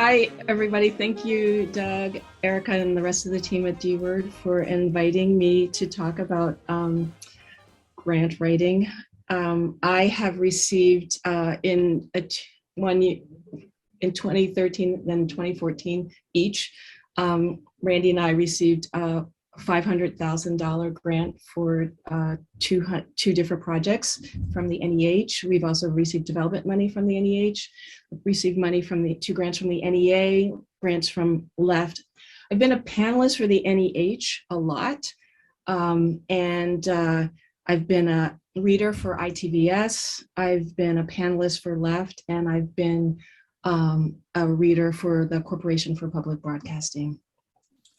Hi, everybody. Thank you, Doug, Erica, and the rest of the team at D-Word for inviting me to talk about grant writing. I have received in 2013 and 2014 each. Randy and I received a $500,000 grant for two different projects from the NEH. We've also received development money from the NEH, received money from the 2 grants from the NEA, grants from Left. I've been a panelist for the NEH a lot, and I've been a reader for ITVS, I've been a panelist for Left, and I've been a reader for the Corporation for Public Broadcasting.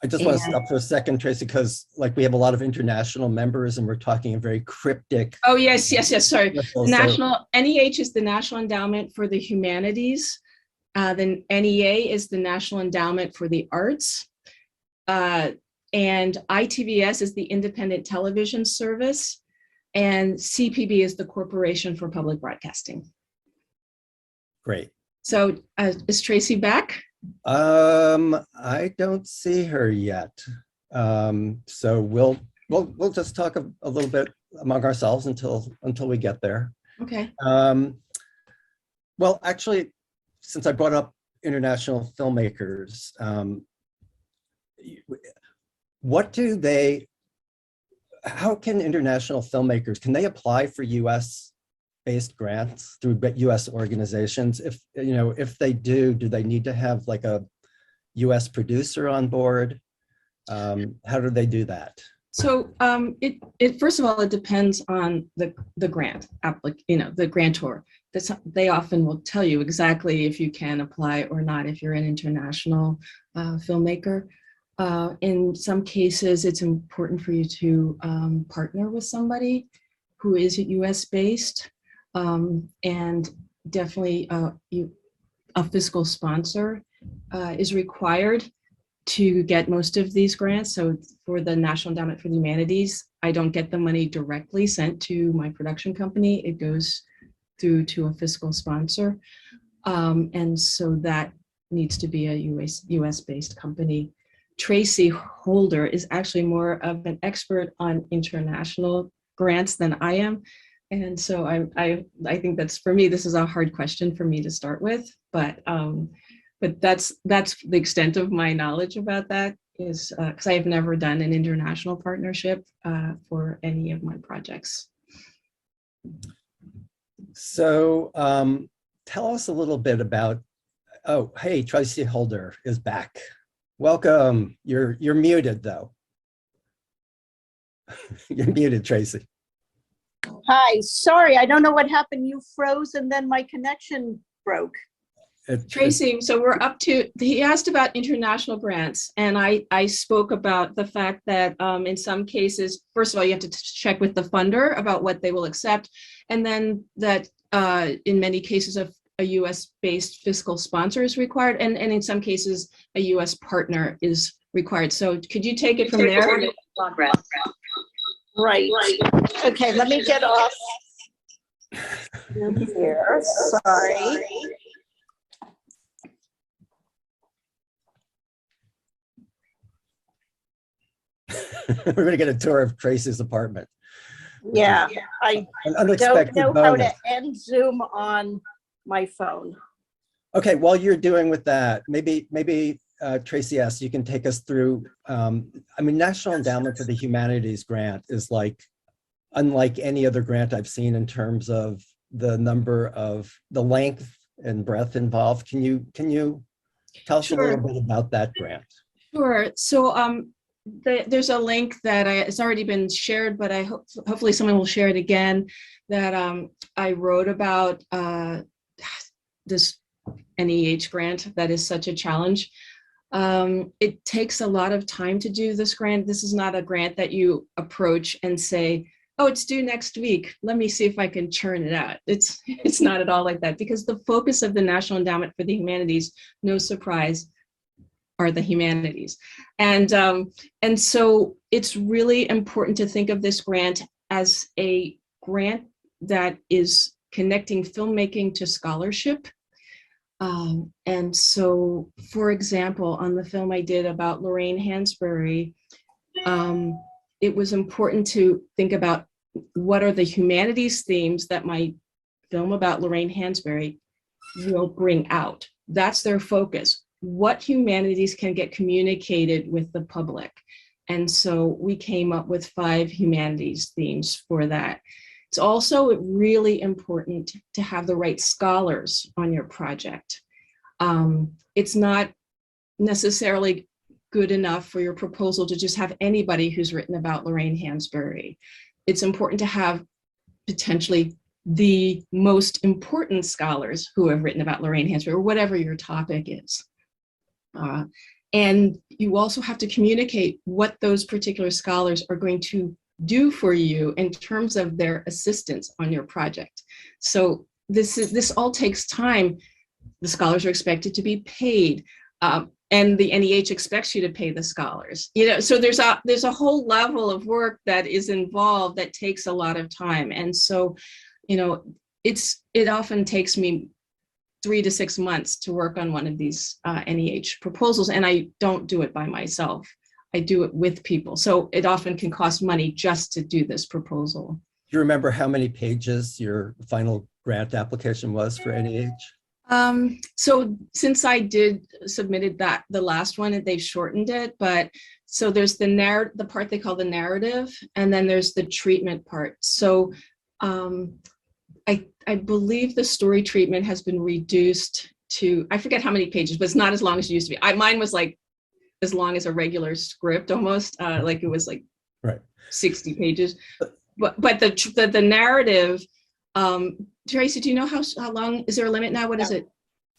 I just want to stop for a second, Tracy, because like we have a lot of international members and we're talking a very cryptic. Oh, yes, sorry. NEH is the National Endowment for the Humanities. The NEA is the National Endowment for the Arts. And ITVS is the Independent Television Service. And CPB is the Corporation for Public Broadcasting. Great. So is Tracy back? I don't see her yet. So we'll just talk a little bit among ourselves until we get there. Okay. Well, actually, since I brought up international filmmakers, how can international filmmakers, can they apply for US-based grants through US organizations? If they do they need to have like a US producer on board? How do they do that? So it first of all, it depends on the grant the grantor. They often will tell you exactly if you can apply or not if you're an international filmmaker. In some cases, it's important for you to partner with somebody who is US based, and definitely a fiscal sponsor is required to get most of these grants. So for the National Endowment for the Humanities, I don't get the money directly sent to my production company. It goes through to a fiscal sponsor. And so that needs to be a US-based company. Tracy Holder is actually more of an expert on international grants than I am. And so I think that's, for me, this is a hard question for me to start with, but that's the extent of my knowledge about that, is because I have never done an international partnership for any of my projects. So tell us a little bit about, oh, hey, Tracy Holder is back. Welcome. You're muted though. You're muted, Tracy. Hi, sorry, I don't know what happened. You froze and then my connection broke. Tracy, so we're up to, he asked about international grants, and I spoke about the fact that in some cases, first of all, you have to check with the funder about what they will accept, and then that in many cases a US-based fiscal sponsor is required, and in some cases a US partner is required. So could you take it from there? Right. Okay, let me get off here. Sorry. We're going to get a tour of Tracy's apartment. Yeah, I don't know how to end Zoom on my phone. Okay, while you're doing with that, maybe Tracy S., you can take us through, National Endowment for the Humanities grant is unlike any other grant I've seen in terms of the length and breadth involved. Can you tell us a little bit about that grant? Sure. So there's a link that it's already been shared, but hopefully someone will share it again, that I wrote about this NEH grant that is such a challenge. It takes a lot of time to do this grant. This is not a grant that you approach and say, oh, it's due next week, let me see if I can churn it out. It's not at all like that, because the focus of the National Endowment for the Humanities, no surprise, are the humanities. And so it's really important to think of this grant as a grant that is connecting filmmaking to scholarship. And so, for example, on the film I did about Lorraine Hansberry, it was important to think about what are the humanities themes that my film about Lorraine Hansberry will bring out. That's their focus. What humanities can get communicated with the public? And so we came up with 5 humanities themes for that. It's also really important to have the right scholars on your project. It's not necessarily good enough for your proposal to just have anybody who's written about Lorraine Hansberry. It's important to have potentially the most important scholars who have written about Lorraine Hansberry, or whatever your topic is. And you also have to communicate what those particular scholars are going to do for you in terms of their assistance on your project. So this all takes time. The scholars are expected to be paid, and the NEH expects you to pay the scholars. So there's a whole level of work that is involved that takes a lot of time. And so, it often takes me 3 to 6 months to work on one of these NEH proposals, and I don't do it by myself. I do it with people. So it often can cost money just to do this proposal. Do you remember how many pages your final grant application was for NEH? So since I submitted the last one, they've shortened it, but so there's the part they call the narrative, and then there's the treatment part. So I believe the story treatment has been reduced to, I forget how many pages, but it's not as long as it used to be. Mine was like as long as a regular script almost, like it was like right. 60 pages. But the narrative, Tracy, do you know how long, is there a limit now? What is it?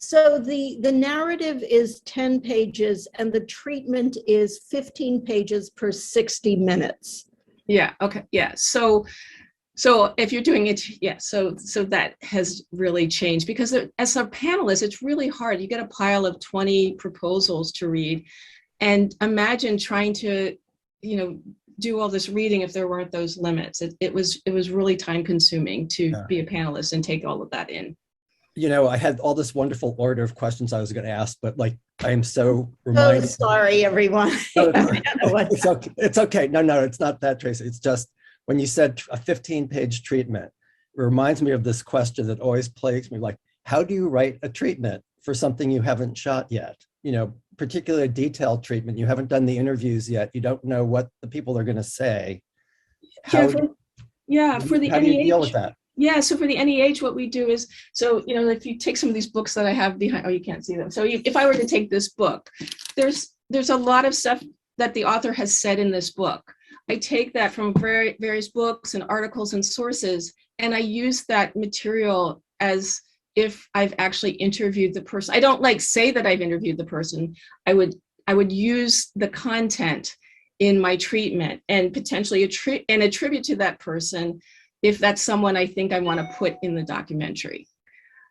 So the narrative is 10 pages and the treatment is 15 pages per 60 minutes. Yeah, okay, yeah. So if you're doing it, yeah, so that has really changed, because as a panelist, it's really hard. You get a pile of 20 proposals to read, and imagine trying to, do all this reading if there weren't those limits. It was really time consuming to be a panelist and take all of that in. I had all this wonderful order of questions I was going to ask, but like, I am so reminded. Oh, sorry, everyone. It's okay. It's okay. No, it's not that, Tracy. It's just when you said a 15-page treatment, it reminds me of this question that always plagues me. Like, how do you write a treatment for something you haven't shot yet? Particularly a detailed treatment. You haven't done the interviews yet. You don't know what the people are going to say. How do you deal with that? Yeah, so for the NEH, what we do is, if you take some of these books that I have behind, you can't see them. So if I were to take this book, there's a lot of stuff that the author has said in this book. I take that from various books and articles and sources, and I use that material as if I've actually interviewed the person. I don't say that I've interviewed the person. I would use the content in my treatment and potentially attribute to that person if that's someone I think I want to put in the documentary.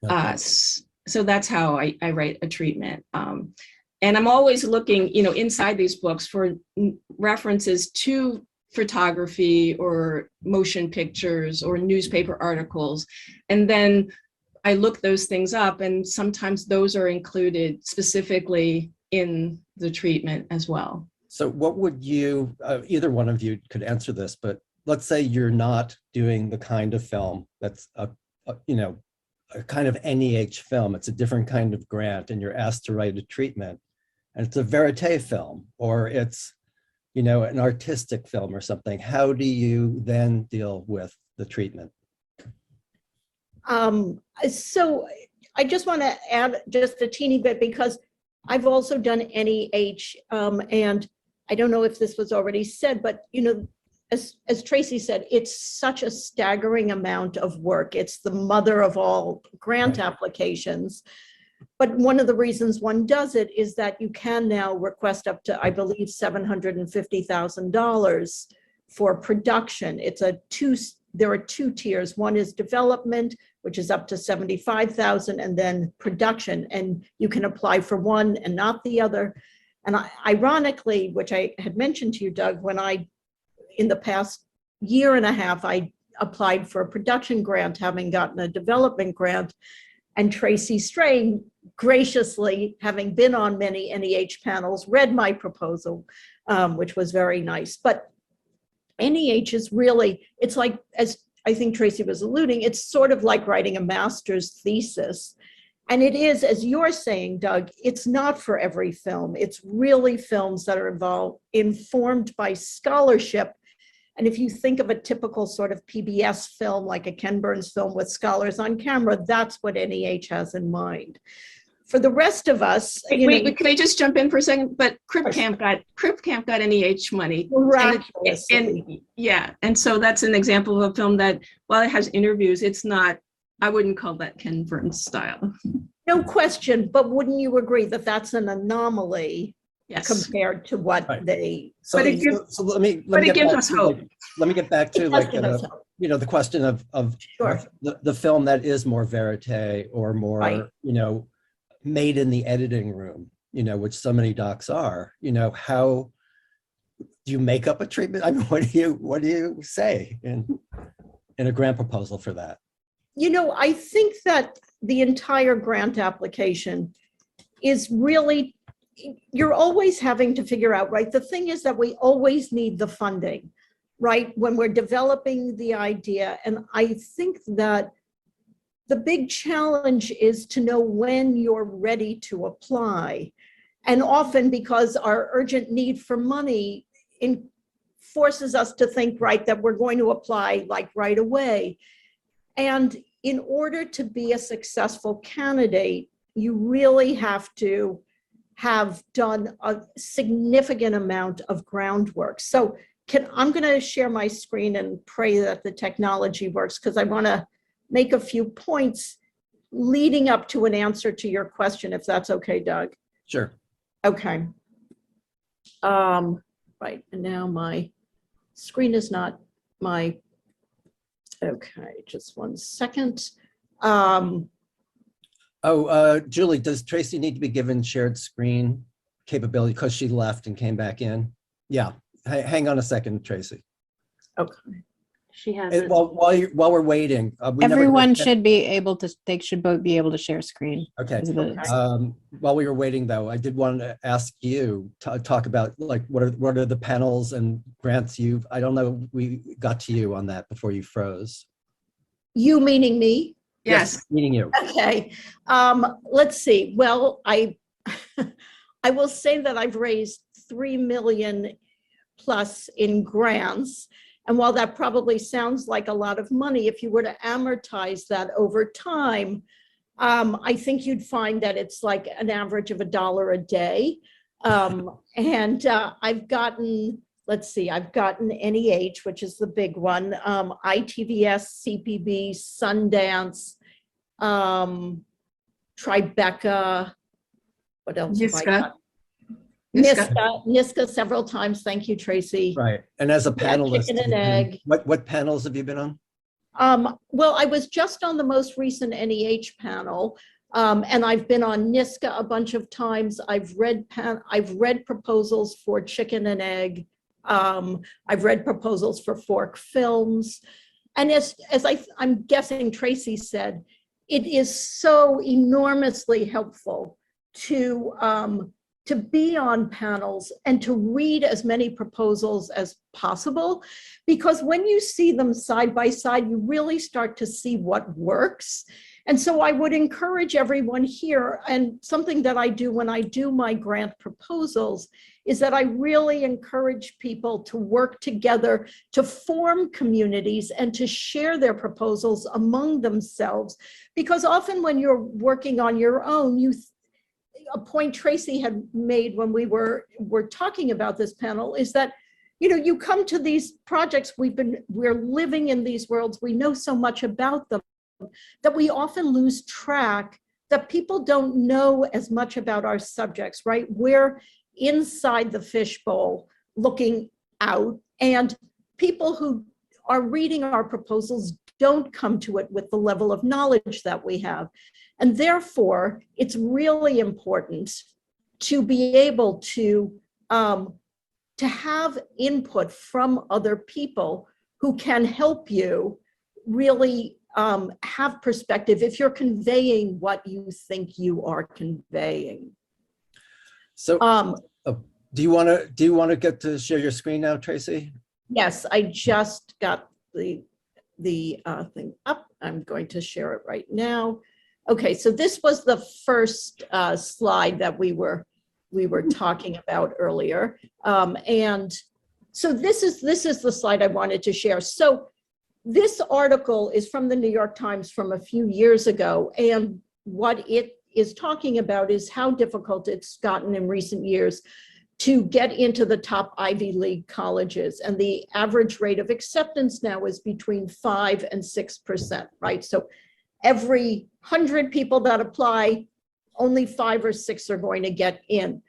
Okay. So that's how I write a treatment. And I'm always looking, inside these books for references to photography or motion pictures or newspaper articles. And then I look those things up, and sometimes those are included specifically in the treatment as well. So what would you, either one of you could answer this, but let's say you're not doing the kind of film that's a kind of NEH film. It's a different kind of grant, and you're asked to write a treatment, and it's a verite film, or it's, an artistic film or something. How do you then deal with the treatment? So I just want to add just a teeny bit, because I've also done NEH, and I don't know if this was already said, but as Tracy said, it's such a staggering amount of work. It's the mother of all grant applications. But one of the reasons one does it is that you can now request up to, I believe, $750,000 for production. There are 2 tiers. One is development, which is up to $75,000, and then production. And you can apply for one and not the other. And ironically, which I had mentioned to you, Doug, in the past year and a half, I applied for a production grant, having gotten a development grant. And Tracy Strain, graciously, having been on many NEH panels, read my proposal, which was very nice. But NEH is really, it's like, as I think Tracy was alluding, it's sort of like writing a master's thesis. And it is, as you're saying, Doug, it's not for every film. It's really films that are informed by scholarship. And if you think of a typical sort of PBS film, like a Ken Burns film with scholars on camera, that's what NEH has in mind. For the rest of us, wait, can I just jump in for a second? But Crip Camp got NEH money. Miraculously. And so that's an example of a film that, while it has interviews, it's not, I wouldn't call that Ken Burns style. No question, but wouldn't you agree that that's an anomaly? Yes. Compared to what they. So, let me gives us hope. Let me get back to the question of sure. the film that is more verite or more right. Made in the editing room, which so many docs are. How do you make up a treatment? I mean, what do you say in a grant proposal for that? I think that the entire grant application is really, you're always having to figure out, right? The thing is that we always need the funding, right? When we're developing the idea. And I think that the big challenge is to know when you're ready to apply. And often, because our urgent need for money forces us to think, right, that we're going to apply like right away. And in order to be a successful candidate, you really have to have done a significant amount of groundwork. So I'm going to share my screen and pray that the technology works, because I want to make a few points leading up to an answer to your question, if that's okay, Doug. Sure. Okay. Right, and now my screen is not my, okay, just one second. Julie, does Tracy need to be given shared screen capability because she left and came back in? Yeah, hang on a second, Tracy. Okay. She has. While we're waiting, everyone should be able to. They should both be able to share screen. Okay. While we were waiting, though, I did want to ask you to talk about like what are the panels and grants you. I don't know. We got to you on that before you froze. You meaning me? Yes, meaning you. Okay. Let's see. Well, I will say that I've raised $3 million plus in grants. And while that probably sounds like a lot of money, if you were to amortize that over time, I think you'd find that it's like an average of $1 a day. And I've gotten, let's see, I've gotten NEH, which is the big one, ITVS, CPB, Sundance, Tribeca, what else have I got? NISCA several times. Thank you, Tracy. Right. And as a panelist, chicken and egg. What panels have you been on? Well, I was just on the most recent NEH panel, and I've been on NISCA a bunch of times. I've read proposals for chicken and egg. I've read proposals for Fork Films. And as I'm guessing Tracy said, it is so enormously helpful to be on panels and to read as many proposals as possible, because when you see them side by side, you really start to see what works. And so I would encourage everyone here, and something that I do when I do my grant proposals is that I really encourage people to work together to form communities and to share their proposals among themselves. Because often when you're working on your own, a point Tracy had made when we were talking about this panel is that, you come to these projects, we're living in these worlds, we know so much about them that we often lose track that people don't know as much about our subjects, right? We're inside the fishbowl looking out, and people who are reading our proposals don't come to it with the level of knowledge that we have. And therefore, it's really important to be able to have input from other people who can help you really have perspective if you're conveying what you think you are conveying. So do you want to get to share your screen now, Tracy? Yes, I just got the thing up. I'm going to share it right now. Okay, so this was the first slide that we were talking about earlier, and so this is the slide I wanted to share. So this article is from the New York Times from a few years ago, and what it is talking about is how difficult it's gotten in recent years to get into the top Ivy League colleges. And the average rate of acceptance now is between 5 and 6%, right? So every 100 people that apply, only 5 or 6 are going to get in.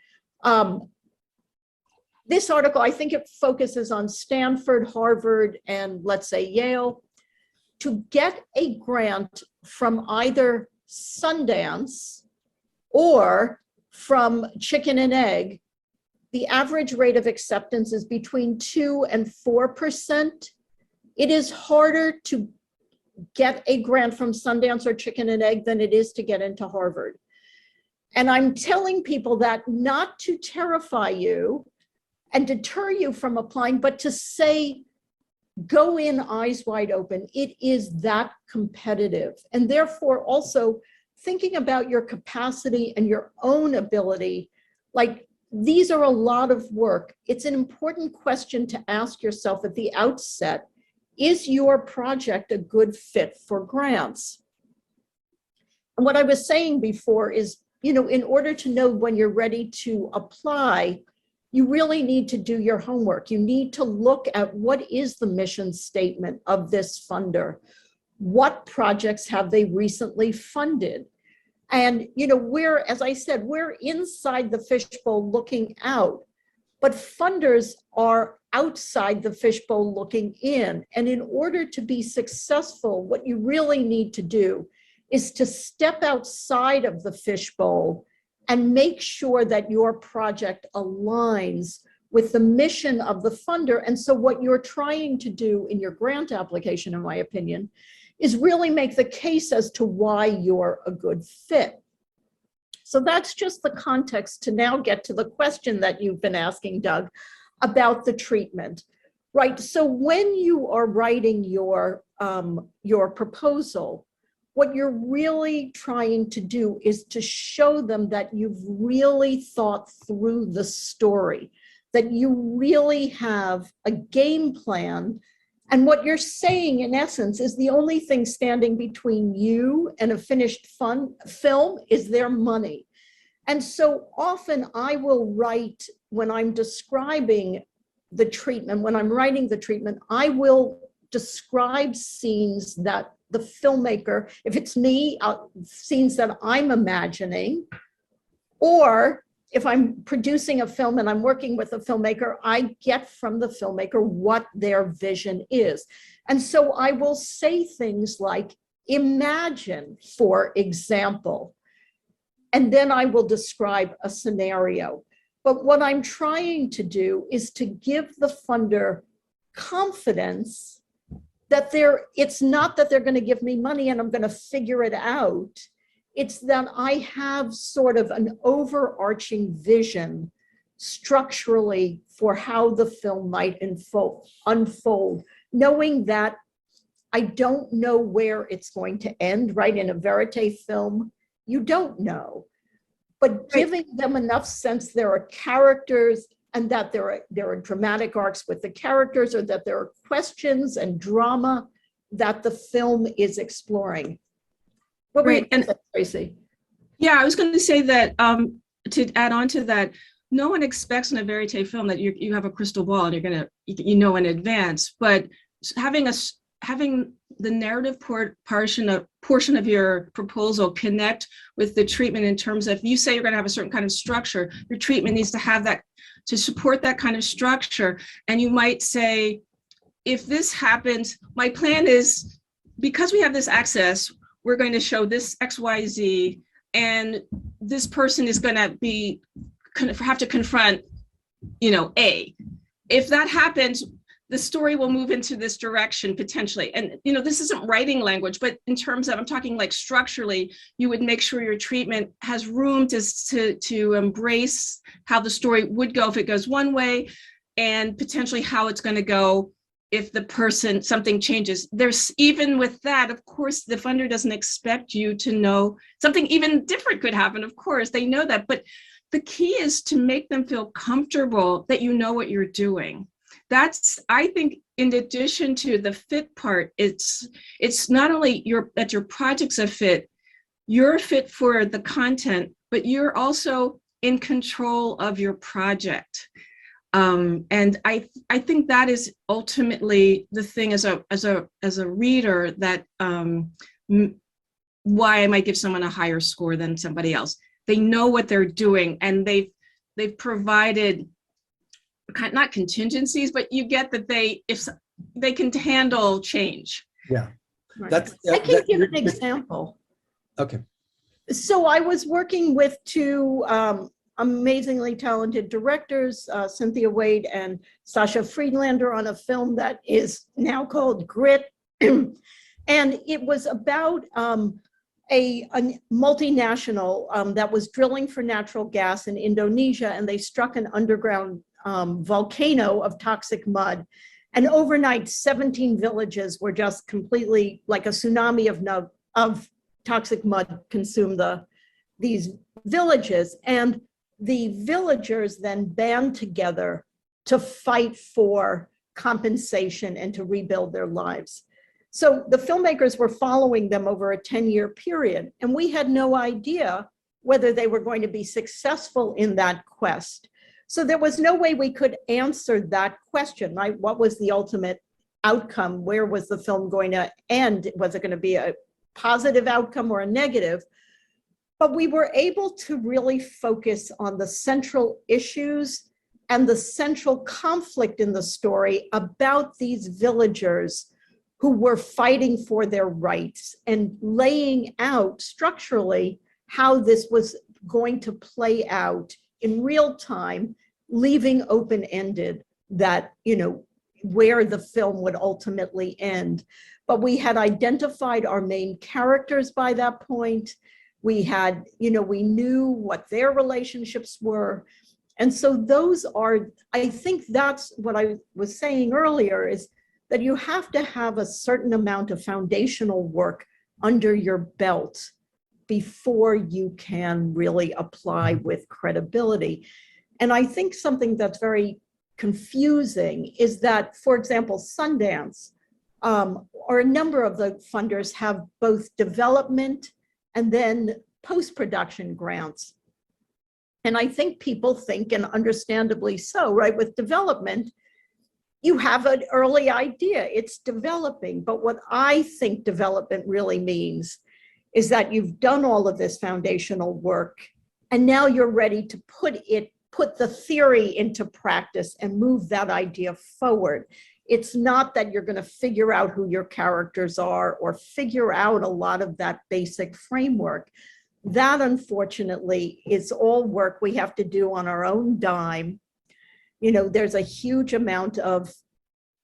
This article, I think it focuses on Stanford, Harvard, and let's say Yale. To get a grant from either Sundance or from Chicken and Egg, the average rate of acceptance is between 2 and 4%. It is harder to get a grant from Sundance or Chicken and Egg than it is to get into Harvard. And I'm telling people that not to terrify you and deter you from applying, but to say, go in eyes wide open. It is that competitive. And therefore also thinking about your capacity and your own ability, like these are a lot of work. It's an important question to ask yourself at the outset. Is your project a good fit for grants? And what I was saying before is, in order to know when you're ready to apply, you really need to do your homework. You need to look at what is the mission statement of this funder. What projects have they recently funded? And, as I said, we're inside the fishbowl looking out, but funders are outside the fishbowl looking in. And in order to be successful, what you really need to do is to step outside of the fishbowl and make sure that your project aligns with the mission of the funder. And so what you're trying to do in your grant application, in my opinion, is really make the case as to why you're a good fit. So that's just the context to now get to the question that you've been asking, Doug, about the treatment, right? So when you are writing your proposal, what you're really trying to do is to show them that you've really thought through the story, that you really have a game plan. And what you're saying, in essence, is the only thing standing between you and a finished film is their money. And so often I will write, when I'm describing the treatment, when I'm writing the treatment, I will describe scenes that the filmmaker, if it's me, scenes that I'm imagining, or if I'm producing a film and I'm working with a filmmaker, I get from the filmmaker what their vision is. And so I will say things like, imagine, for example, and then I will describe a scenario. But what I'm trying to do is to give the funder confidence that it's not that they're going to give me money and I'm going to figure it out. It's that I have sort of an overarching vision structurally for how the film might unfold, knowing that I don't know where it's going to end, right? In a verite film, you don't know. But giving them enough sense there are characters and that there are dramatic arcs with the characters, or that there are questions and drama that the film is exploring. What were you going to say, Tracy? Yeah, I was going to say that to add on to that, no one expects in a verite film that you have a crystal ball and you're going to, in advance, but having the narrative portion of your proposal connect with the treatment in terms of, you say you're going to have a certain kind of structure, your treatment needs to have that, to support that kind of structure. And you might say, if this happens, my plan is, because we have this access, we're going to show this XYZ, and this person is going to have to confront, A. If that happens, the story will move into this direction potentially. And, you know, this isn't writing language, but in terms of, I'm talking like structurally, you would make sure your treatment has room to embrace how the story would go if it goes one way, and potentially how it's going to go if the person, something changes. There's, even with that, of course, the funder doesn't expect you to know something even different could happen. Of course, they know that, but the key is to make them feel comfortable that you know what you're doing. That's, I think, in addition to the fit part, it's not only that your project's a fit, you're fit for the content, but you're also in control of your project. And I think that is ultimately the thing as a reader, that why I might give someone a higher score than somebody else. They know what they're doing, and they've provided, not contingencies, but you get that if they can handle change. Yeah. Right. I can give an example. Okay. So I was working with two amazingly talented directors, Cynthia Wade and Sasha Friedlander, on a film that is now called Grit. And it was about a multinational that was drilling for natural gas in Indonesia, and they struck an underground volcano of toxic mud. And overnight, 17 villages were just completely, like a tsunami of toxic mud, consumed these villages. And the villagers then band together to fight for compensation and to rebuild their lives. So the filmmakers were following them over a 10-year period, and we had no idea whether they were going to be successful in that quest. So there was no way we could answer that question, right? What was the ultimate outcome? Where was the film going to end? Was it going to be a positive outcome or a negative? But we were able to really focus on the central issues and the central conflict in the story about these villagers who were fighting for their rights, and laying out structurally how this was going to play out in real time, leaving open-ended that, you know, where the film would ultimately end. But we had identified our main characters by that point. We had, you know, we knew what their relationships were. And so those are, I think that's what I was saying earlier, is that you have to have a certain amount of foundational work under your belt before you can really apply with credibility. And I think something that's very confusing is that, for example, Sundance, or a number of the funders have both development and then post-production grants. And I think people think, and understandably so, right, with development, you have an early idea, it's developing. But what I think development really means is that you've done all of this foundational work, and now you're ready to put the theory into practice and move that idea forward. It's not that you're going to figure out who your characters are or figure out a lot of that basic framework. That, unfortunately, is all work we have to do on our own dime. You know, there's a huge amount of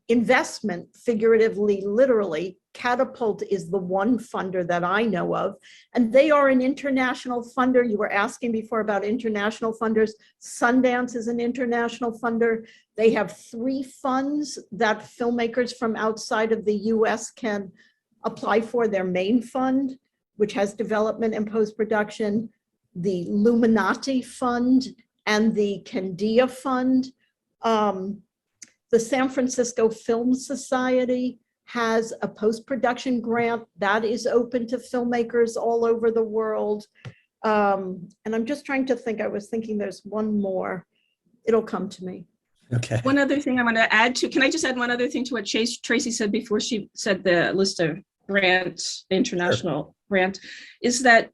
investment, figuratively, literally. Catapult is the one funder that I know of, and they are an international funder. You were asking before about international funders. Sundance is an international funder. They have 3 funds that filmmakers from outside of the US can apply for. Their main fund, which has development and post-production, the Luminati Fund, and the Candia Fund. The San Francisco Film Society has a post-production grant that is open to filmmakers all over the world. And I'm just trying to think, I was thinking there's one more. It'll come to me. Okay. One other thing I want to add to, can I just add one other thing to what Tracy said before she said the list of grants, international grant, is that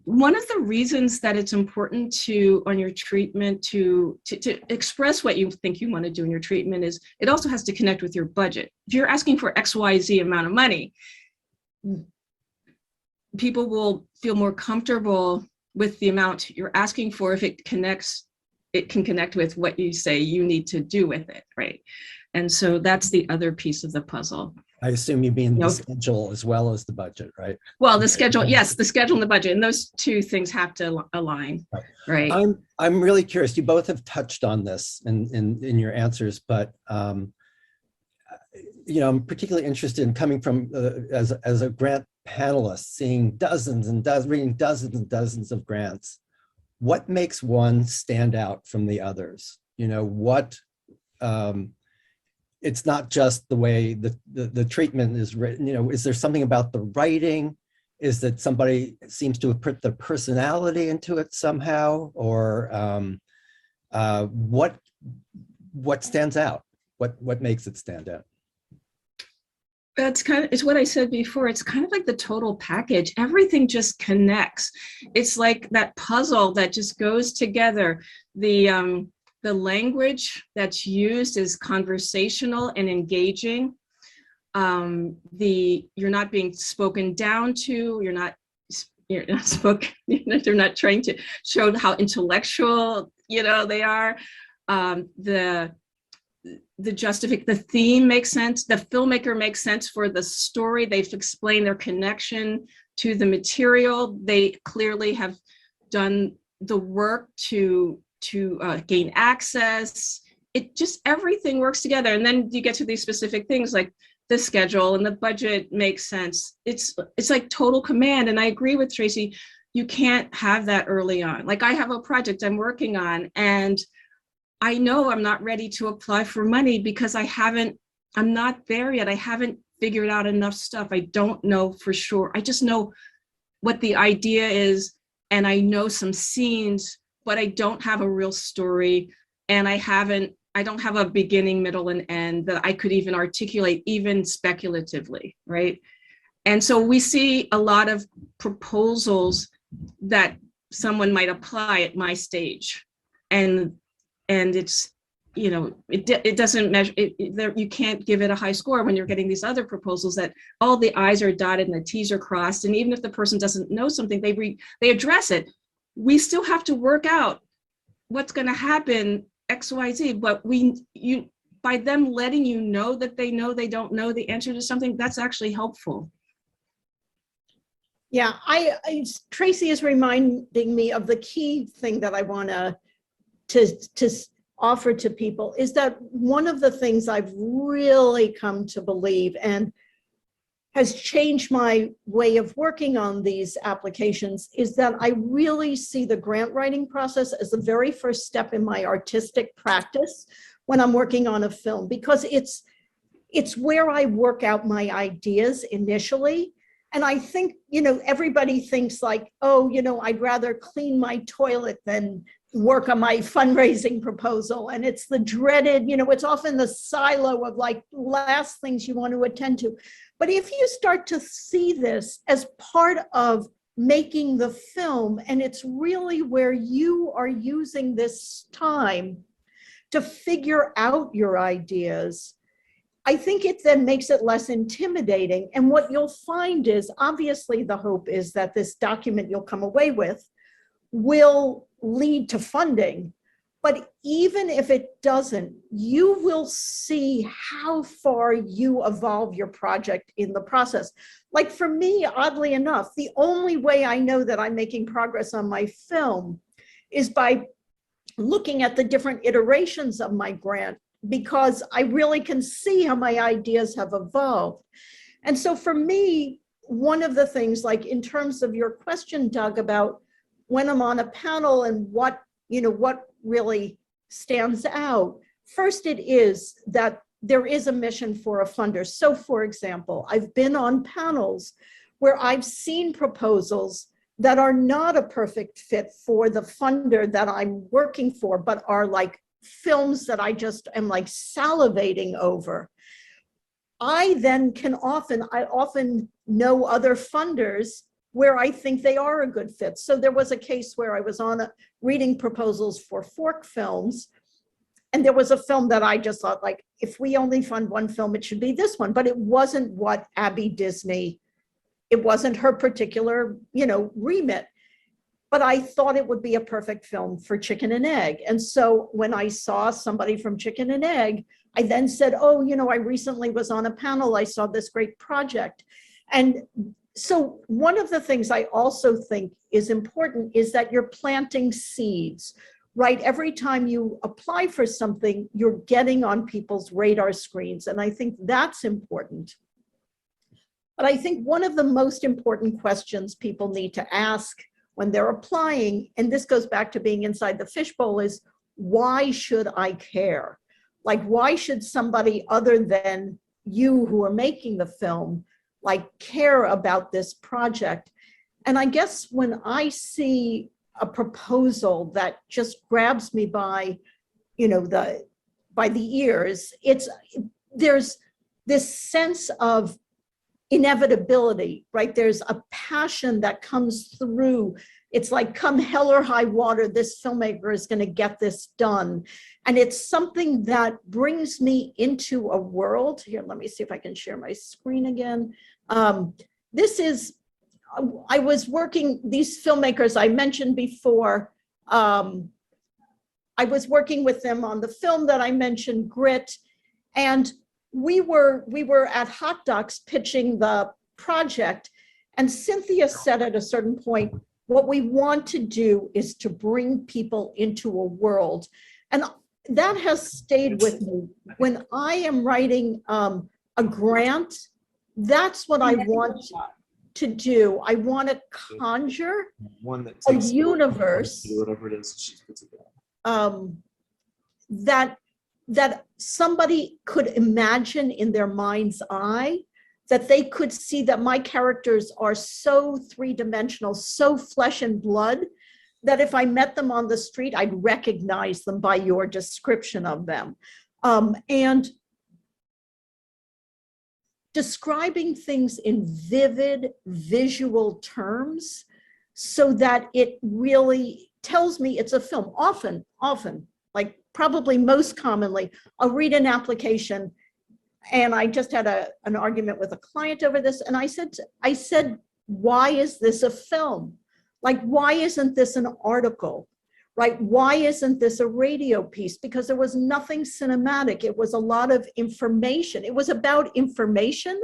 one of the reasons that it's important to, on your treatment, to express what you think you want to do in your treatment is it also has to connect with your budget. If you're asking for XYZ amount of money, people will feel more comfortable with the amount you're asking for if it connects it can connect with what you say you need to do with it, right? And so that's the other piece of the puzzle. I assume you mean the Nope. schedule as well as the budget, right? Well, the schedule, yes, the schedule and the budget, and those two things have to align, right? I'm really curious. You both have touched on this in your answers, but you know, I'm particularly interested in coming from as a grant panelist, seeing dozens and dozens, reading dozens and dozens of grants. What makes one stand out from the others? You know, what? It's not just the way the treatment is written. You know, is there something about the writing? Is that somebody seems to have put their personality into it somehow, or what stands out? What makes it stand out? That's it's what I said before. It's kind of like the total package. Everything just connects. It's like that puzzle that just goes together. The language that's used is conversational and engaging. You're not being spoken down to. You're not spoken. They're not trying to show how intellectual they are. The theme makes sense. The filmmaker makes sense for the story. They've explained their connection to the material. They clearly have done the work to gain access. It just, everything works together. And then you get to these specific things like the schedule and the budget makes sense. It's like total command. And I agree with Tracy. You can't have that early on. Like I have a project I'm working on, and I know I'm not ready to apply for money because I'm not there yet. I haven't figured out enough stuff. I don't know for sure. I just know what the idea is, and I know some scenes, but I don't have a real story, and I don't have a beginning, middle, and end that I could even articulate, even speculatively, right? And so we see a lot of proposals that someone might apply at my stage, and it's, it doesn't measure, you can't give it a high score when you're getting these other proposals that all the I's are dotted and the T's are crossed. And even if the person doesn't know something, they address it. We still have to work out what's going to happen, X, Y, Z, but by them letting you know that they don't know the answer to something, that's actually helpful. Yeah, Tracy is reminding me of the key thing that I want to offer to people is that one of the things I've really come to believe and has changed my way of working on these applications is that I really see the grant writing process as the very first step in my artistic practice when I'm working on a film, because it's where I work out my ideas initially. And I think, everybody thinks like, oh, I'd rather clean my toilet than work on my fundraising proposal. And it's the dreaded, it's often the silo of like last things you want to attend to. But if you start to see this as part of making the film, and it's really where you are using this time to figure out your ideas, I think it then makes it less intimidating. And what you'll find is, obviously the hope is that this document you'll come away with will lead to funding. But even if it doesn't, you will see how far you evolve your project in the process. Like for me, oddly enough, the only way I know that I'm making progress on my film is by looking at the different iterations of my grant, because I really can see how my ideas have evolved. And so for me, one of the things, like in terms of your question, Doug, about when I'm on a panel and what really stands out, first it is that there is a mission for a funder. So for example, I've been on panels where I've seen proposals that are not a perfect fit for the funder that I'm working for, but are like films that I just am like salivating over. I often know other funders where I think they are a good fit. So there was a case where I was reading proposals for Fork Films, and there was a film that I just thought, like, if we only fund one film, it should be this one. But it wasn't what Abby Disney, it wasn't her particular, remit. but I thought it would be a perfect film for Chicken and Egg. And so when I saw somebody from Chicken and Egg, I then said, oh, you know, I recently was on a panel, I saw this great project. And so one of the things I also think is important is that you're planting seeds, right? Every time you apply for something, you're getting on people's radar screens. And I think that's important. But I think one of the most important questions people need to ask when they're applying, and this goes back to being inside the fishbowl, is why should I care? Like, why should somebody other than you who are making the film, like, care about this project? And I guess when I see a proposal that just grabs me by, you know, by the ears, there's this sense of inevitability, right? There's a passion that comes through. It's like, come hell or high water, this filmmaker is going to get this done. And it's something that brings me into a world. Here, let me see if I can share my screen again. This is, I was working, these filmmakers I mentioned before, I was working with them on the film that I mentioned, Grit, and we were at Hot Docs pitching the project, and Cynthia said at a certain point, what we want to do is to bring people into a world. And that has stayed with me. When I am writing a grant, that's what I want to do. I want to conjure a universe that somebody could imagine in their mind's eye, that they could see that my characters are so three-dimensional, so flesh and blood, that if I met them on the street, I'd recognize them by your description of them. And describing things in vivid visual terms so that it really tells me it's a film. Often, like probably most commonly, I'll read an application, and I just had an argument with a client over this, and I said, why is this a film? Like, why isn't this an article, right? Why isn't this a radio piece? Because there was nothing cinematic. It was a lot of information. It was about information,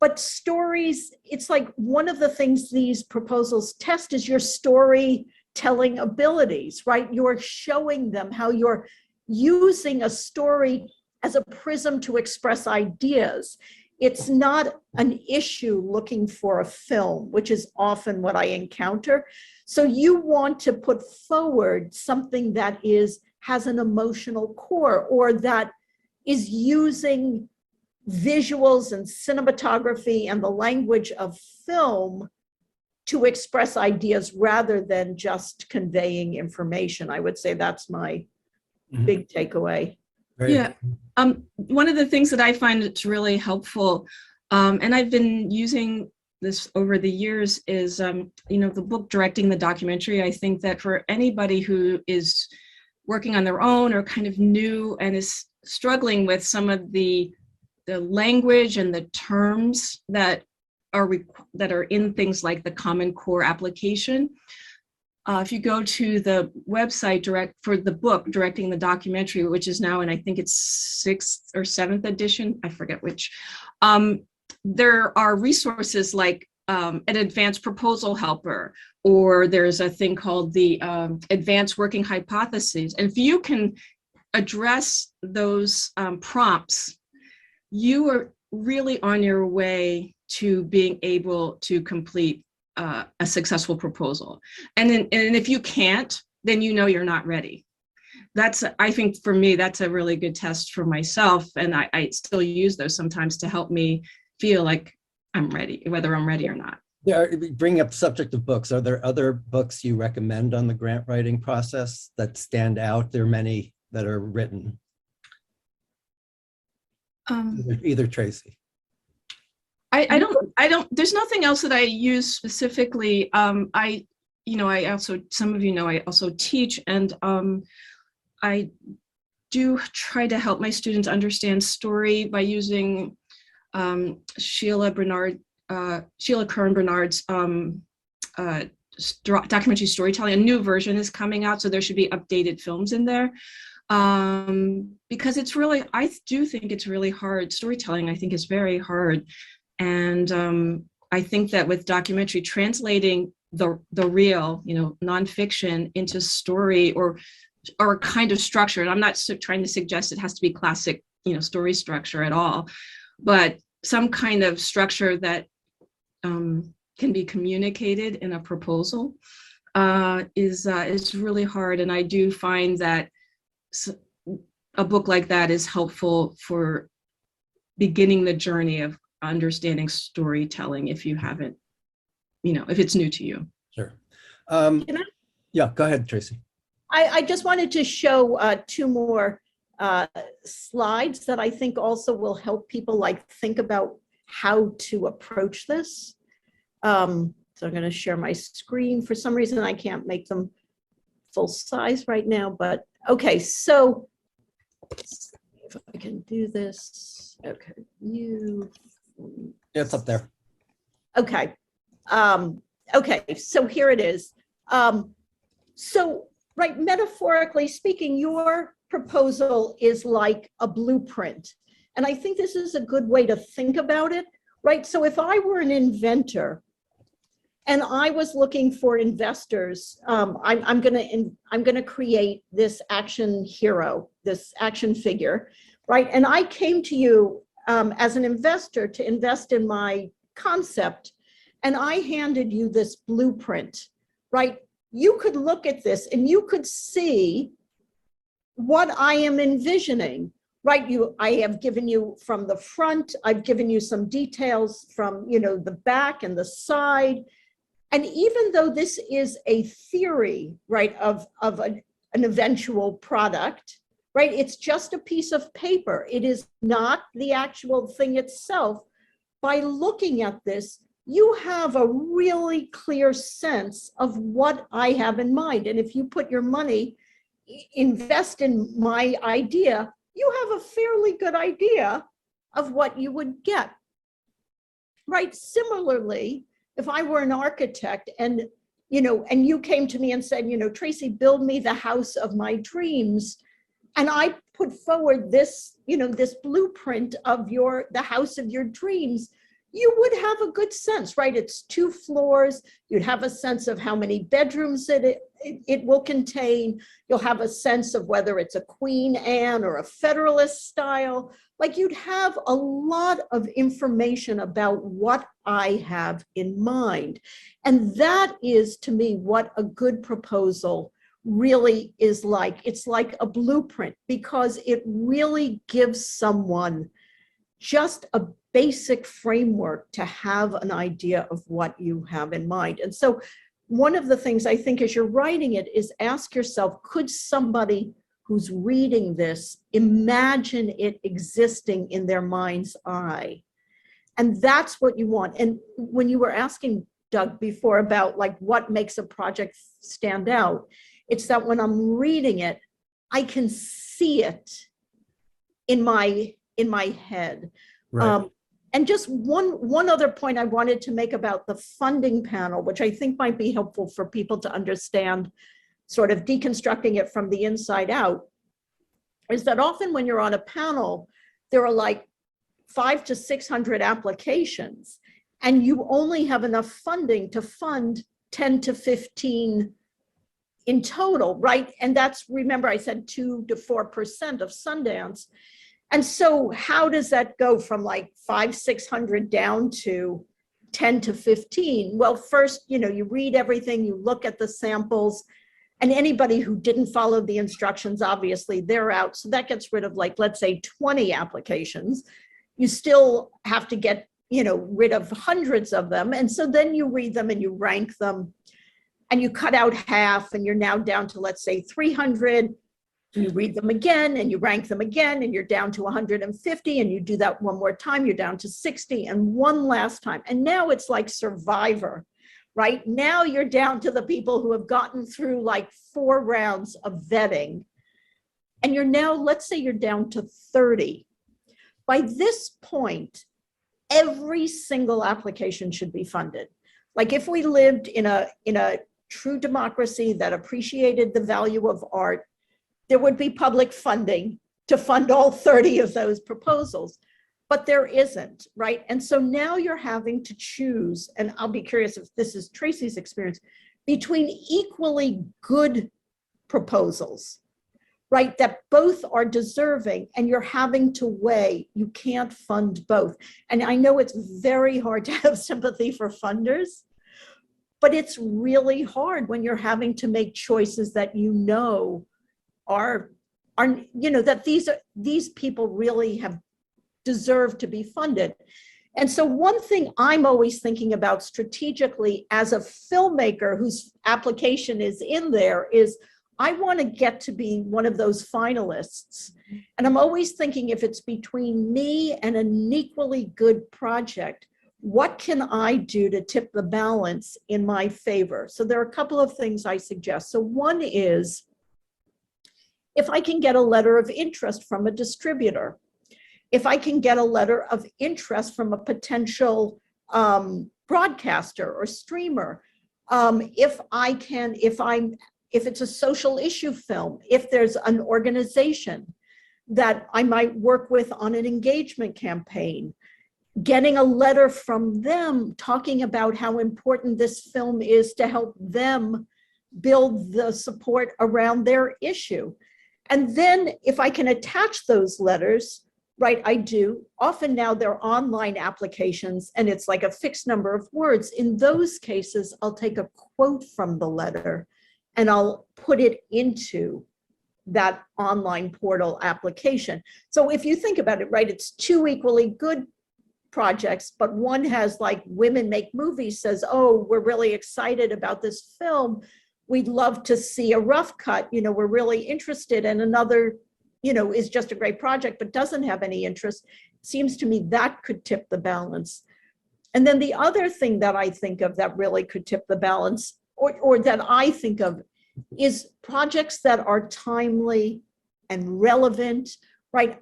but stories, it's like one of the things these proposals test is your storytelling abilities, right? You're showing them how you're using a story as a prism to express ideas. It's not an issue looking for a film, which is often what I encounter. So you want to put forward something that has an emotional core, or that is using visuals and cinematography and the language of film to express ideas rather than just conveying information. I would say that's my big takeaway. Right. Yeah. One of the things that I find that's really helpful, and I've been using this over the years, is, the book Directing the Documentary. I think that for anybody who is working on their own or kind of new and is struggling with some of the language and the terms that are in things like the Common Core application, if you go to the website for the book Directing the Documentary, which is now in, I think it's 6th or 7th edition, I forget which, there are resources like an advanced proposal helper, or there's a thing called the advanced working hypotheses. And if you can address those prompts, you are really on your way to being able to complete a successful proposal. And if you can't, then you're not ready. I think for me, that's a really good test for myself. And I still use those sometimes to help me feel like I'm ready, whether I'm ready or not. Yeah, bringing up the subject of books, are there other books you recommend on the grant writing process that stand out? There are many that are written. Either Tracy. I don't, there's nothing else that I use specifically. I also, some of you know, I also teach, and I do try to help my students understand story by using Sheila Kern Bernard's documentary storytelling. A new version is coming out, so there should be updated films in there. Because it's really, I do think it's really hard. Storytelling, I think, is very hard. And I think that with documentary, translating the real, nonfiction into story or a kind of structure, and I'm not trying to suggest it has to be classic, story structure at all, but some kind of structure that can be communicated in a proposal is really hard. And I do find that a book like that is helpful for beginning the journey of understanding storytelling if you haven't, if it's new to you. Sure. Can I- Yeah, go ahead, Tracy. I just wanted to show two more slides that I think also will help people think about how to approach this. So I'm going to share my screen. For some reason, I can't make them full size right now, but okay. So if I can do this, okay, It's up there. Okay. Okay, so here it is. So, right, metaphorically speaking, your proposal is like a blueprint. And I think this is a good way to think about it, right? So if I were an inventor and I was looking for investors, I'm gonna create this action hero, this action figure, right? And I came to you as an investor to invest in my concept, and I handed you this blueprint, right? You could look at this and you could see what I am envisioning, right? I have given you from the front, I've given you some details from, the back and the side. And even though this is a theory, right, of an eventual product, right, it's just a piece of paper. It is not the actual thing itself. By looking at this, you have a really clear sense of what I have in mind. And if you put your money, invest in my idea, you have a fairly good idea of what you would get, right? Similarly, if I were an architect and you came to me and said, Tracy, build me the house of my dreams, and I put forward this, this blueprint of the house of your dreams, you would have a good sense, right? It's 2 floors. You'd have a sense of how many bedrooms it will contain. You'll have a sense of whether it's a Queen Anne or a Federalist style. Like, you'd have a lot of information about what I have in mind. And that is, to me, what a good proposal really is like. It's like a blueprint, because it really gives someone just a basic framework to have an idea of what you have in mind. And so one of the things I think as you're writing it is ask yourself, could somebody who's reading this imagine it existing in their mind's eye? And that's what you want. And when you were asking, Doug, before about what makes a project stand out, it's that when I'm reading it, I can see it in my head. Right. And just one other point I wanted to make about the funding panel, which I think might be helpful for people to understand, sort of deconstructing it from the inside out, is that often when you're on a panel, there are 500 to 600 applications, and you only have enough funding to fund 10 to 15 in total, right? And that's, remember I said 2 to 4% of Sundance. And so how does that go from 500-600 down to 10 to 15? Well, first, you read everything, you look at the samples, and anybody who didn't follow the instructions, obviously they're out. So that gets rid of let's say 20 applications. You still have to get, rid of hundreds of them. And so then you read them and you rank them and you cut out half, and you're now down to, let's say, 300. You read them again and you rank them again, and you're down to 150, and you do that one more time, you're down to 60, and one last time. And now it's like Survivor, right? Now you're down to the people who have gotten through 4 rounds of vetting. And you're now, let's say you're down to 30. By this point, every single application should be funded. Like if we lived in a true democracy that appreciated the value of art, there would be public funding to fund all 30 of those proposals. But there isn't, right? And so now you're having to choose, and I'll be curious if this is Tracy's experience, between equally good proposals, right? That both are deserving, and you're having to weigh, you can't fund both. And I know it's very hard to have sympathy for funders, but it's really hard when you're having to make choices that you know are that these people really have deserve to be funded. And so one thing I'm always thinking about strategically as a filmmaker whose application is in there is I want to get to be one of those finalists. And I'm always thinking if it's between me and an equally good project, what can I do to tip the balance in my favor? So there are a couple of things I suggest. So one is if I can get a letter of interest from a distributor, if I can get a letter of interest from a potential broadcaster or streamer, if it's a social issue film, if there's an organization that I might work with on an engagement campaign, getting a letter from them talking about how important this film is to help them build the support around their issue. And then if I can attach those letters, right, I do. Often now they're online applications and it's like a fixed number of words. In those cases, I'll take a quote from the letter and I'll put it into that online portal application. So if you think about it, right, it's two equally good projects, but one has like Women Make Movies says, oh, we're really excited about this film. We'd love to see a rough cut, we're really interested. And another, is just a great project, but doesn't have any interest. It seems to me that could tip the balance. And then the other thing that I think of that really could tip the balance, or that I think of, is projects that are timely and relevant, right?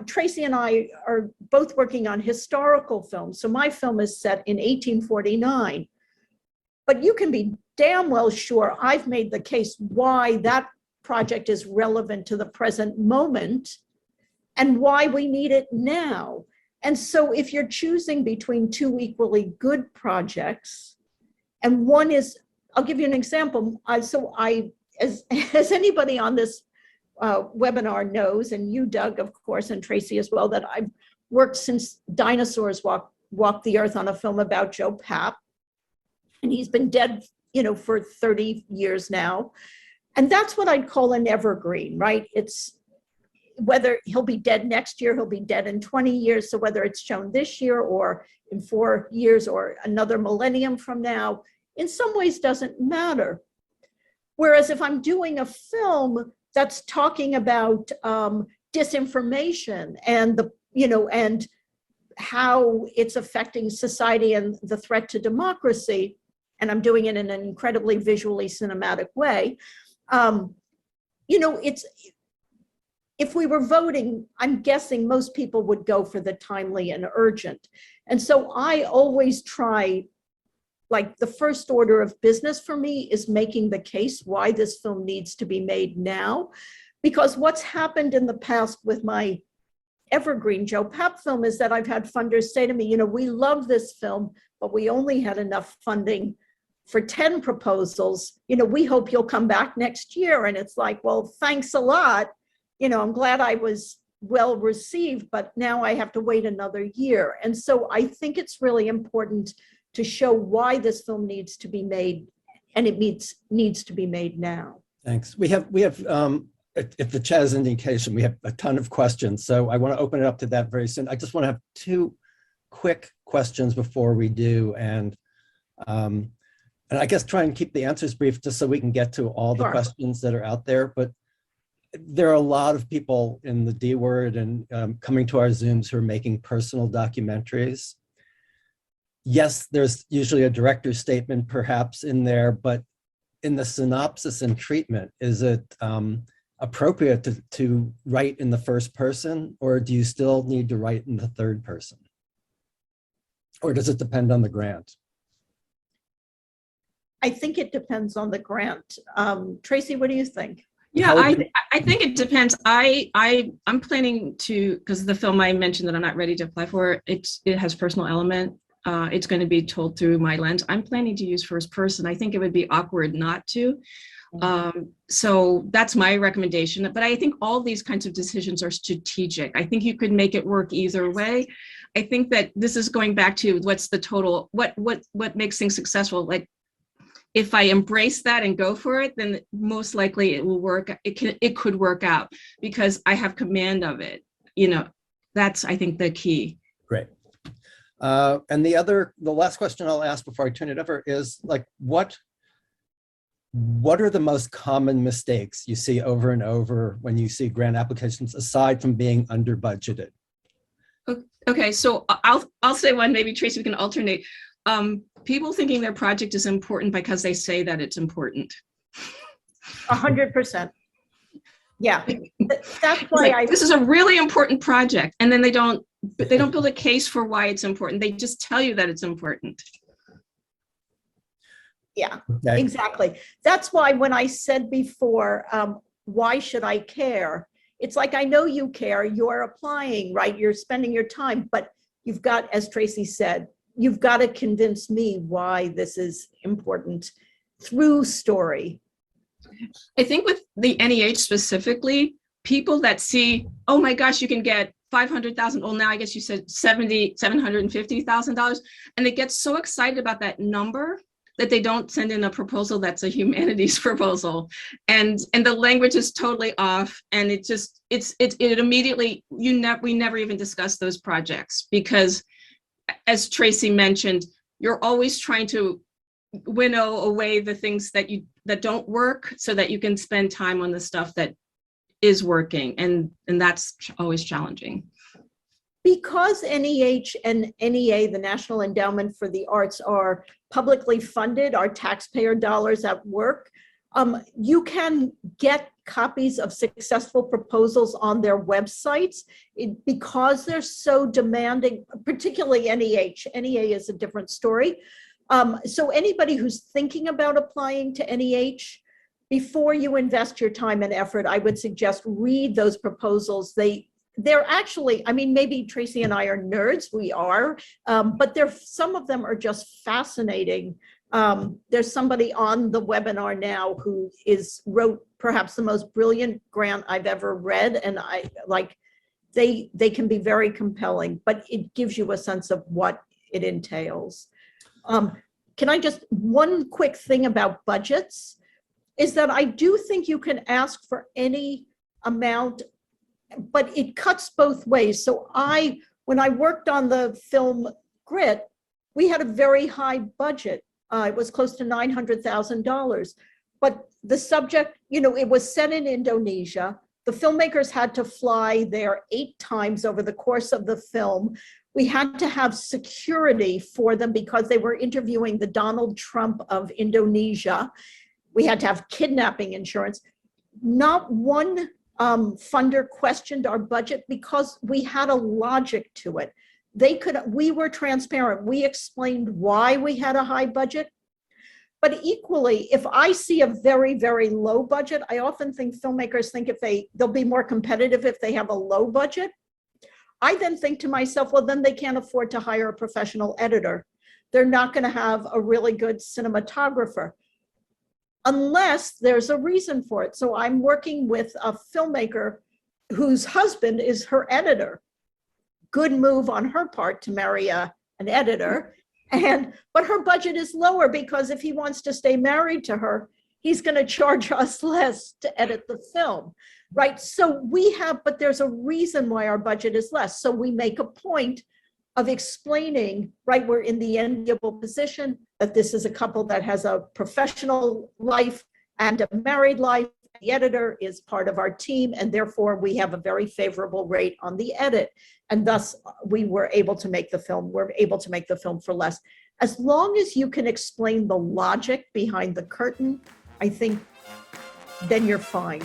Tracy and I are both working on historical films. So my film is set in 1849, but you can be damn well sure I've made the case why that project is relevant to the present moment and why we need it now. And so if you're choosing between two equally good projects, and one is, I'll give you an example. As anybody on this webinar knows, and you, Doug, of course, and Tracy as well, that I've worked since dinosaurs walked the earth on a film about Joe Papp. And he's been dead, for 30 years now. And that's what I'd call an evergreen, right? It's whether he'll be dead next year, he'll be dead in 20 years. So whether it's shown this year or in 4 years or another millennium from now, in some ways doesn't matter. Whereas if I'm doing a film that's talking about disinformation and and how it's affecting society and the threat to democracy, and I'm doing it in an incredibly visually cinematic way, it's, if we were voting, I'm guessing most people would go for the timely and urgent. And so I always try, like the first order of business for me is making the case why this film needs to be made now. Because what's happened in the past with my evergreen Joe Papp film is that I've had funders say to me, we love this film, but we only had enough funding for 10 proposals. We hope you'll come back next year. And it's like, well, thanks a lot. I'm glad I was well received, but now I have to wait another year. And so I think it's really important to show why this film needs to be made, and it needs to be made now. Thanks. We have if the chat is an indication, we have a ton of questions. So I want to open it up to that very soon. I just want to have 2 quick questions before we do. And I guess try and keep the answers brief just so we can get to all the questions that are out there. But there are a lot of people in the D word and coming to our Zooms who are making personal documentaries. Yes, there's usually a director's statement perhaps in there, but in the synopsis and treatment, is it appropriate to write in the first person, or do you still need to write in the third person? Or does it depend on the grant? I think it depends on the grant. Tracy, what do you think? Yeah, How would I think it depends. I'm planning to, because the film I mentioned that I'm not ready to apply for, it has personal element. It's going to be told through my lens. I'm planning to use first person. I think it would be awkward not to. So that's my recommendation. But I think all these kinds of decisions are strategic. I think you could make it work either way. I think that this is going back to what's the total, what makes things successful. Like, if I embrace that and go for it, then most likely it will work. It could work out because I have command of it. You know, that's, I think, the key. Great. And the last question I'll ask before I turn it over is, like, what are the most common mistakes you see over and over when you see grant applications, aside from being under budgeted? Okay, so I'll say one, maybe Tracy, we can alternate. People thinking their project is important because they say that it's important. 100%. Yeah, that's why like, this is a really important project, and then they don't build a case for why it's important. They just tell you that it's important. Yeah, Okay. exactly. That's why when I said before, why should I care? It's like, I know you care, you're applying, right? You're spending your time, but you've got, as Tracy said, you've got to convince me why this is important through story. I think with the NEH specifically, people that see, oh my gosh, you can get 500,000. Well, now I guess you said $750,000, and they get so excited about that number that they don't send in a proposal that's a humanities proposal, and the language is totally off, and it immediately, we never even discuss those projects, because as Tracy mentioned, you're always trying to winnow away the things that don't work so that you can spend time on the stuff that is working, and that's always challenging. Because NEH and NEA, the National Endowment for the Arts, are publicly funded, our taxpayer dollars at work, you can get copies of successful proposals on their websites. Because they're so demanding, particularly NEH. NEA is a different story. So anybody who's thinking about applying to NEH, before you invest your time and effort, I would suggest read those proposals. They're actually, I mean, maybe Tracy and I are nerds, we are, but some of them are just fascinating. There's somebody on the webinar now who wrote perhaps the most brilliant grant I've ever read, and they can be very compelling, but it gives you a sense of what it entails. Can I just, one quick thing about budgets is that I do think you can ask for any amount, but it cuts both ways. So when I worked on the film Grit, we had a very high budget. It was close to $900,000, but the subject, it was set in Indonesia. The filmmakers had to fly there 8 times over the course of the film. We had to have security for them because they were interviewing the Donald Trump of Indonesia. We had to have kidnapping insurance. Not one funder questioned our budget because we had a logic to it. We were transparent. We explained why we had a high budget. But equally, if I see a very, very low budget, I often think filmmakers think they'll be more competitive if they have a low budget. I then think to myself, well, then they can't afford to hire a professional editor. They're not going to have a really good cinematographer unless there's a reason for it. So I'm working with a filmmaker whose husband is her editor. Good move on her part to marry an editor. But her budget is lower because if he wants to stay married to her, he's going to charge us less to edit the film, right? So but there's a reason why our budget is less. So we make a point of explaining, right, we're in the enviable position that this is a couple that has a professional life and a married life. The editor is part of our team, and therefore we have a very favorable rate on the edit. And thus we were able to make the film. We're able to make the film for less. As long as you can explain the logic behind the curtain, I think then you're fine.